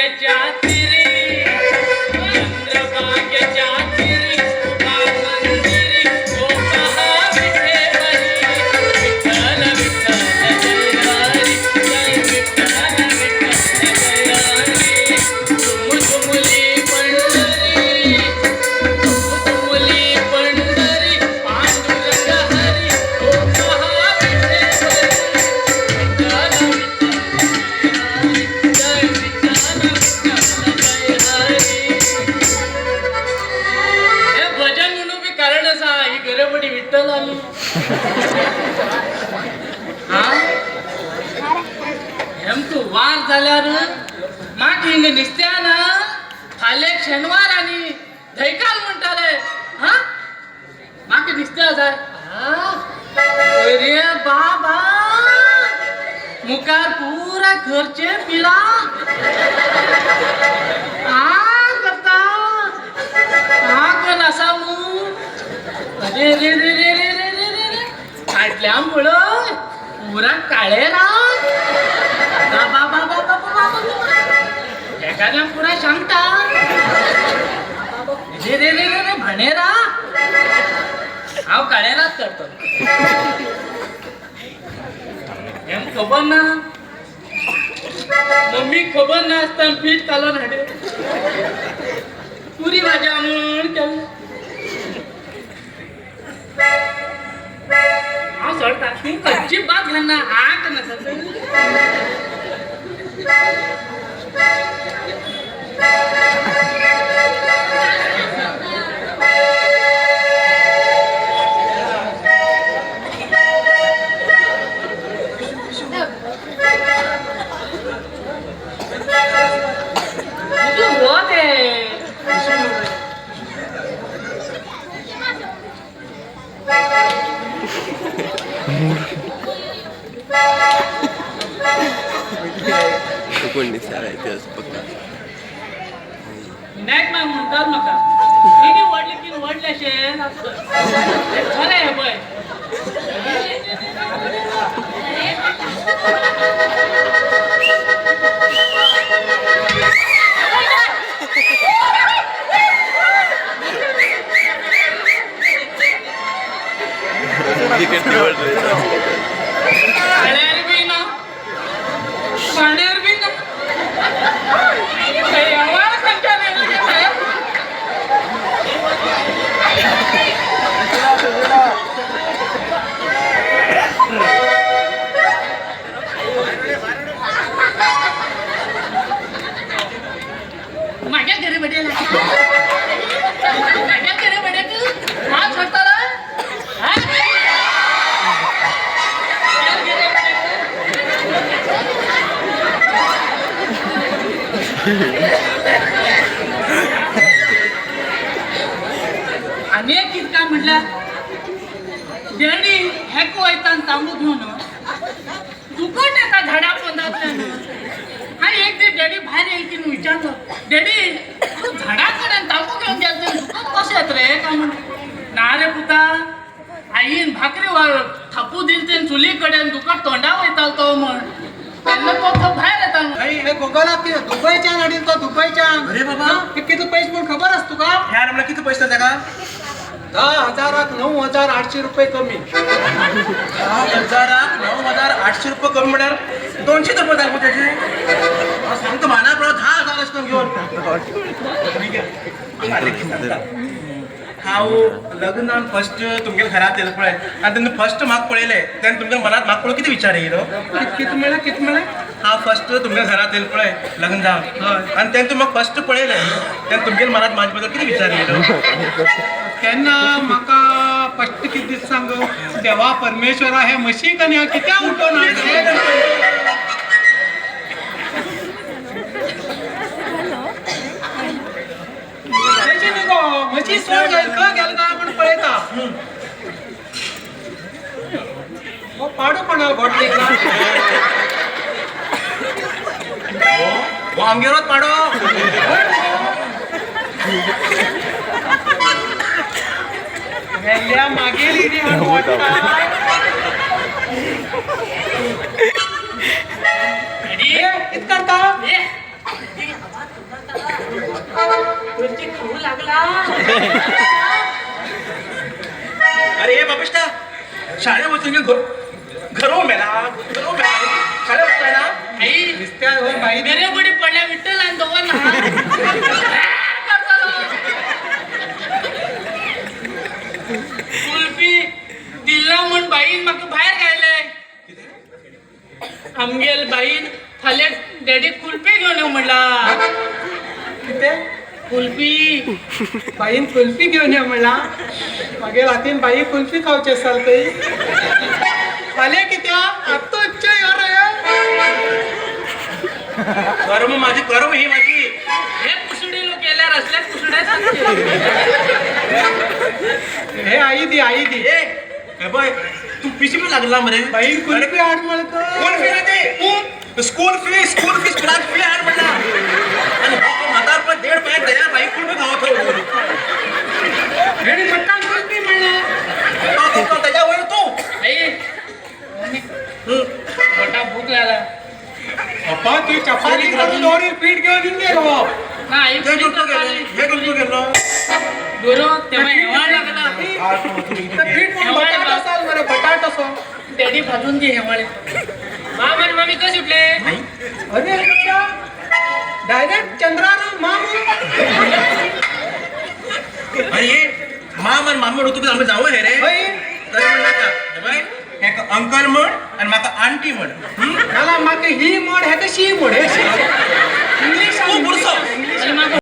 चंद्रभागेच्या तिरी चंद्रभागेच्या तिरी उभा मंदिरी तो पहा विठेवरी विठ्ठल विठ्ठल जय हरी जय विठ्ठल विठ्ठल जय हरी झुमझुमली पंढरी झुमझुमली पंढरी पांडुरंग हरी तो पहा विठेवरी विठ्ठल विठ्ठल जय विठ्ठल विठ्ठल जय हरी हे भजन म्हणून बी कारण असा ही गरबडी विठ्ठल आली हा हेम तू वार जाल्यार माक हिंग निसत्या ना फाले शेनवार आणि धैकाल म्हणटाले हा माक निसत्या जाय अरे बाबा मुखार पुरा घरचे पिला करता कोण असा मू अरे रे रे रे रे रे रे रे रे फाटल्यामुळं पुरा काळेला बाबा बाबा बाबा एखाद्या पुरा सांगता रे रे रे रे रे भनेरा हांव काळेलाच करतो हेम खबर ना मम्मी खबर ना असता पीठ कालोन हाडे पुरी भाजी आणून केलं हांव सोडटा तूं अजिबात घालना आट नसत कोणी सांगायचं पक्का विनायक मॅम म्हणतात म्हाका किती वडले की वडले शेन खरें हे पळय पाण्यार बी ना पाण्यार बी ना आवाज खंयच्या माझ्या घरी बडेल माझ्या घरी बडेल हा सोडता आणि एक कित काय म्हटलं देडी हेक वयतान तांबू घेऊन दुकट एका झाडा पोंदातल्यान आणि एक दे डेडी बाहेर येईल की विचारलं डेडी तू झाडाकडे तांबू घेऊन गेलते दुकट कसे येत रे का म्हणून ना रे पुता आईन भाकरी थापू दिलते चुली कडेन दुकट तोंडा वयताल तो म्हण त्यांना तो बाहेर येता हे गोगाला दुबईच्या हाडीन तो दुबईच्या अरे बाबा किती पैसे म्हणून खबर असतो का ह्या नंबर किती पैसे त्याका 10,000 9,800 रुपये कमी 10,000 9,800 रुपये कमी म्हणार 200 रुपये दाखवू त्याचे सांगतो म्हणा बरं 10,000 असतो घेऊन हांव लग्नान फर्स्ट तुमगे घरात येयलो पळय आनी तेन्ना फर्स्ट म्हाका पळयलें तेन्ना तुमच्या मनात म्हाका पळोवन कितें विचार येयलो किती म्हणा हांव फर्स्ट तुमच्या घरात येयलो पळय लग्न जावन आनी तेन्ना तुमी म्हाका फर्स्ट पळयलें तेन्ना तुमगे मनात म्हाजे बद्दल कितें विचार येयलो तेन्ना म्हाका फस्ट कितें दीस सांग देवा परमेश्वरा हे म्हशी कन्या कित्याक उठोवन म्हशी सोड गेला काय म्हणून पळयता पाडू कोणाला घोटली वो आमगेरोच पाडो वेल्ल्या मागेली रे कित करता मिरची खाऊ लागला अरे हे बापिष्टा शाळेत बसून घरो मेला शाळेत बसताय ना आई दिसत्या हो बाई मेरे बडी पडल्या विठ्ठल आणि दोघांना कुल्फी दिल्ला म्हण बाईन म्हाका बाहेर गायले आमगेल बाईन फाल्यां डॅडी कुल्फी घेऊन येऊ म्हणला किती कुल्फी बाईन कुल्फी घेऊन या म्हणला मागे रातीन बाई कुल्फी खावची असाल ते फाल्यां कित्या आत्ता इच्छा यार कर्म माझी कर्म ही माझी हे कुसडी लोक केल्यावर असल्याच कुसड्या सांगते हे आई दी हे बाय तू पिशी पण लागला मरे बाई कुल्फी आड म्हणतो कोण फी रे ते स्कूल फी क्लास फी आहे म्हणला आणि म्हातार पण 1.5 महिने तयार बाई कुठे गावात डॅडी मटण कुल्फी म्हणला त्याच्यावर तू आई मोठा भूक लागला अप्पा ती चपाती करून दोरी पीठ घेऊन येऊन गेलो ना आई हे कुठं गेलो गुरु तेव्हा हेवाळ लागला पीठ बटाटा असाल बरं बटाटा असो डॅडी भाजून घे हेवाळे मामा आणि मम्मी कसे सुटले अरे डायरेक्ट चंद्रानं मामू अरे ये मामा मामा होतो आम्ही जाऊ हे रे बाई तरी म्हणला का बाय एक अंकल म्हण आणि माका आंटी म्हण मला मागे ही मोड हे कशी मोड हे इंग्लिश तू बुरसो आणि मग